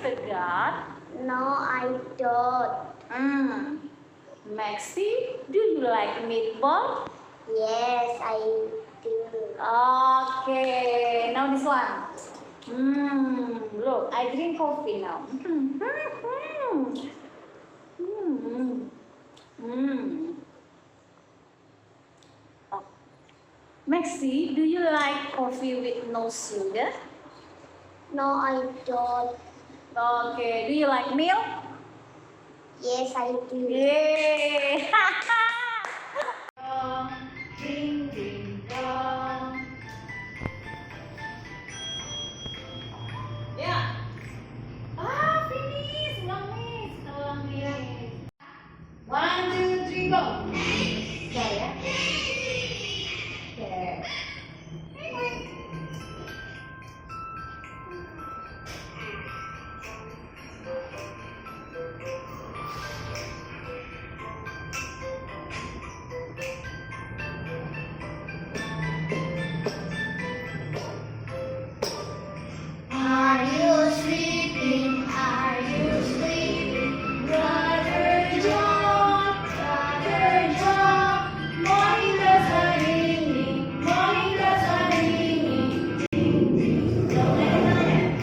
forgot? No, I don't. Maxi, do you like meatball? Yes, I do. Okay, now this one. Look, I drink coffee now. Oh. Maxi, do you like coffee with no sugar? No, I don't. Okay, do you like milk? Yes, I do. Yay! Ding, ding, dong. Yeah. Finish. Long miss. 1, 2, 3, go. Saya. Okay. Are you sleeping? Are you sleeping? Brother John, Brother John. Morning bells are ringing, morning bells are ringing. Ding, ding, dong,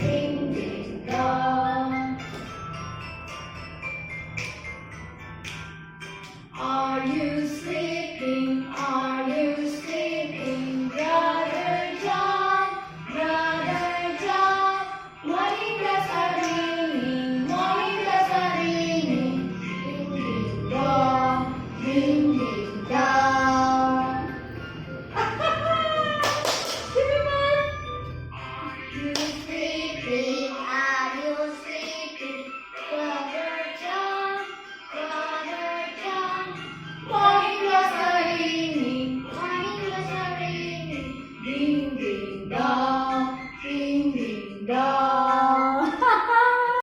ding, ding, dong. Are you sleeping? Are you sleeping? Brother John, Brother John. Morning bells are ringing, morning bells are ringing. Ding, ding, dong, ding,